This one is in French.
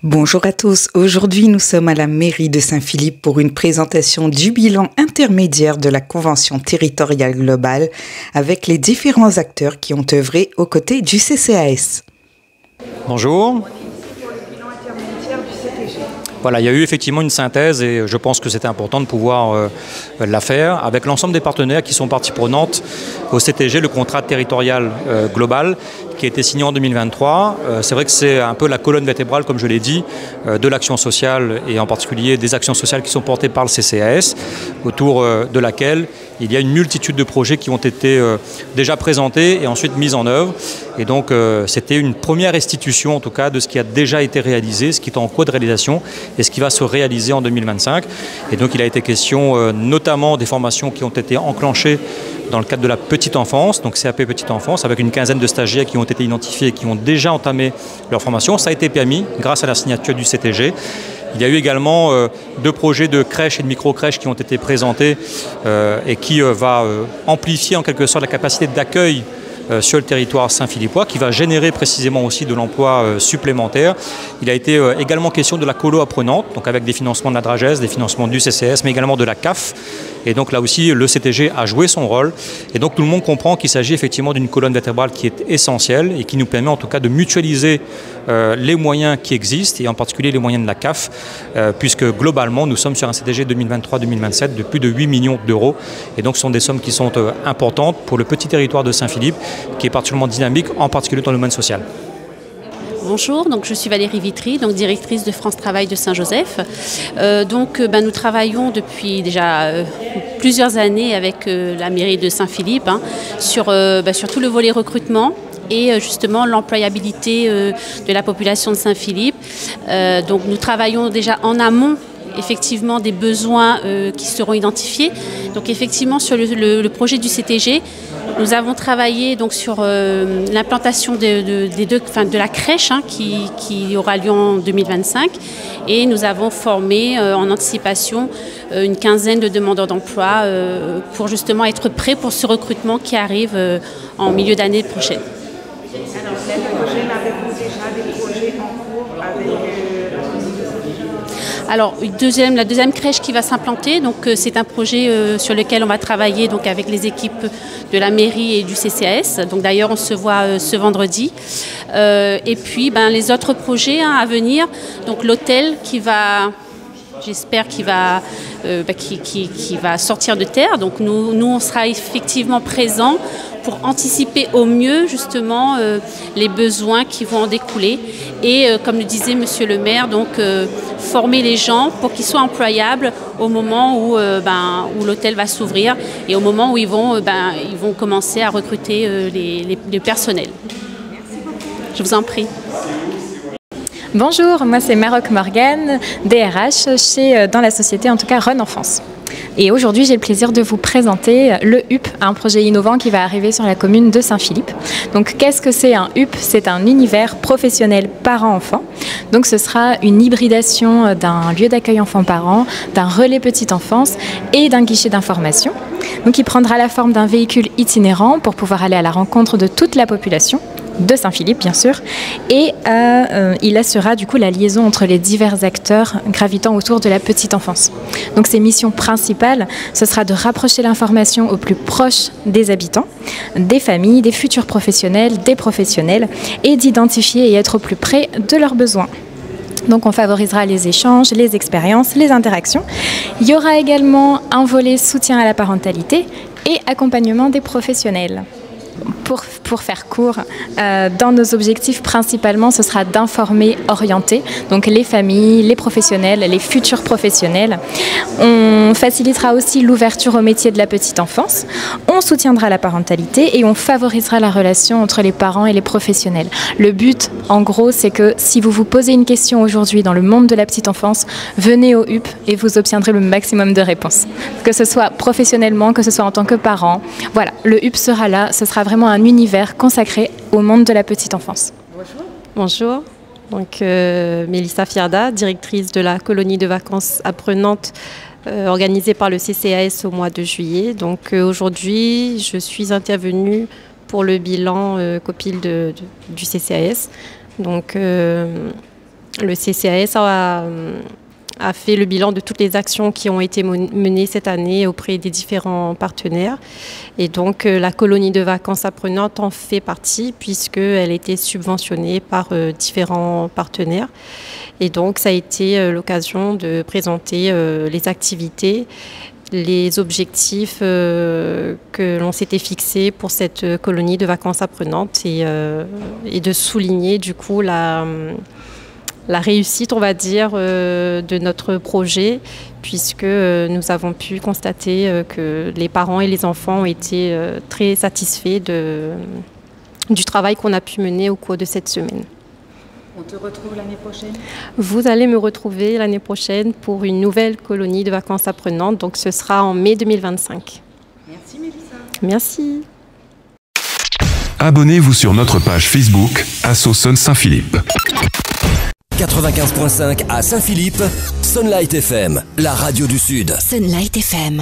Bonjour à tous, aujourd'hui nous sommes à la mairie de Saint-Philippe pour une présentation du bilan intermédiaire de la Convention territoriale globale avec les différents acteurs qui ont œuvré aux côtés du CCAS. Bonjour. Voilà, il y a eu effectivement une synthèse et je pense que c'était important de pouvoir la faire avec l'ensemble des partenaires qui sont parties prenantes au CTG, le contrat territorial global qui a été signé en 2023. C'est vrai que c'est un peu la colonne vertébrale, comme je l'ai dit, de l'action sociale et en particulier des actions sociales qui sont portées par le CCAS, autour de laquelle il y a une multitude de projets qui ont été déjà présentés et ensuite mis en œuvre. Et donc c'était une première restitution en tout cas de ce qui a déjà été réalisé, ce qui est en cours de réalisation et ce qui va se réaliser en 2025. Et donc il a été question notamment des formations qui ont été enclenchées dans le cadre de la petite enfance, donc CAP petite enfance, avec une quinzaine de stagiaires qui ont été identifiés et qui ont déjà entamé leur formation. Ça a été permis grâce à la signature du CTG. Il y a eu également deux projets de crèches et de micro-crèches qui ont été présentés et qui va amplifier en quelque sorte la capacité d'accueil sur le territoire saint-philippois, qui va générer précisément aussi de l'emploi supplémentaire. Il a été également question de la colo apprenante, donc avec des financements de la Dragès, des financements du CCS, mais également de la CAF. Et donc là aussi, le CTG a joué son rôle. Et donc tout le monde comprend qu'il s'agit effectivement d'une colonne vertébrale qui est essentielle et qui nous permet en tout cas de mutualiser les moyens qui existent, et en particulier les moyens de la CAF, puisque globalement, nous sommes sur un CTG 2023-2027 de plus de 8 millions d'euros. Et donc ce sont des sommes qui sont importantes pour le petit territoire de Saint-Philippe, qui est particulièrement dynamique, en particulier dans le domaine social. Bonjour, donc je suis Valérie Vitry, donc directrice de France Travail de Saint-Joseph. Nous travaillons depuis déjà plusieurs années avec la mairie de Saint-Philippe sur tout le volet recrutement et justement l'employabilité de la population de Saint-Philippe. Donc nous travaillons déjà en amont effectivement des besoins qui seront identifiés. Donc effectivement sur le projet du CTG, nous avons travaillé donc sur l'implantation de la crèche qui aura lieu en 2025, et nous avons formé en anticipation une quinzaine de demandeurs d'emploi pour justement être prêts pour ce recrutement qui arrive en milieu d'année prochaine. Alors, avez-vous déjà des projets en cours avec Alors, la deuxième crèche qui va s'implanter, donc c'est un projet sur lequel on va travailler donc avec les équipes de la mairie et du CCAS. Donc d'ailleurs, on se voit ce vendredi. Et puis, les autres projets à venir. Donc l'hôtel qui va, j'espère qu'il va, qui va sortir de terre. Donc nous, on sera effectivement présents pour anticiper au mieux justement les besoins qui vont en découler. Et comme le disait Monsieur le maire, donc former les gens pour qu'ils soient employables au moment où l'hôtel va s'ouvrir et au moment où ils vont commencer à recruter les personnels. Merci beaucoup. Je vous en prie. Bonjour, moi c'est Maroc Morgan, DRH dans la société en tout cas Run Enfance. Et aujourd'hui, j'ai le plaisir de vous présenter le HUP, un projet innovant qui va arriver sur la commune de Saint-Philippe. Donc, qu'est-ce que c'est un HUP? C'est un univers professionnel parent-enfant. Donc, ce sera une hybridation d'un lieu d'accueil enfant-parent, d'un relais petite enfance et d'un guichet d'information. Donc, il prendra la forme d'un véhicule itinérant pour pouvoir aller à la rencontre de toute la population de Saint-Philippe bien sûr, et il assurera du coup la liaison entre les divers acteurs gravitant autour de la petite enfance. Donc ses missions principales, ce sera de rapprocher l'information au plus proche des habitants, des familles, des futurs professionnels, des professionnels, et d'identifier et être au plus près de leurs besoins. Donc on favorisera les échanges, les expériences, les interactions. Il y aura également un volet soutien à la parentalité et accompagnement des professionnels. Pour faire court, dans nos objectifs principalement, ce sera d'informer, orienter, donc les familles, les professionnels, les futurs professionnels. On facilitera aussi l'ouverture au métier de la petite enfance, on soutiendra la parentalité et on favorisera la relation entre les parents et les professionnels. Le but, en gros, c'est que si vous vous posez une question aujourd'hui dans le monde de la petite enfance, venez au HUP et vous obtiendrez le maximum de réponses. Que ce soit professionnellement, que ce soit en tant que parent. Voilà, le HUP sera là, ce sera vraiment un univers consacré au monde de la petite enfance. Bonjour, donc Mélissa Fierda, directrice de la colonie de vacances apprenantes organisée par le CCAS au mois de juillet. Donc aujourd'hui, je suis intervenue pour le bilan COPIL du CCAS. Donc le CCAS a fait le bilan de toutes les actions qui ont été menées cette année auprès des différents partenaires. Et donc la colonie de vacances apprenantes en fait partie puisqu'elle était subventionnée par différents partenaires. Et donc ça a été l'occasion de présenter les activités, les objectifs que l'on s'était fixés pour cette colonie de vacances apprenantes et de souligner du coup la réussite, on va dire, de notre projet, puisque nous avons pu constater que les parents et les enfants ont été très satisfaits du travail qu'on a pu mener au cours de cette semaine. On te retrouve l'année prochaine ? Vous allez me retrouver l'année prochaine pour une nouvelle colonie de vacances apprenantes, donc ce sera en mai 2025. Merci Mélissa. Merci. Abonnez-vous sur notre page Facebook Asso Sun Saint-Philippe. 95.5 à Saint-Philippe, Sunlight FM, la radio du Sud. Sunlight FM.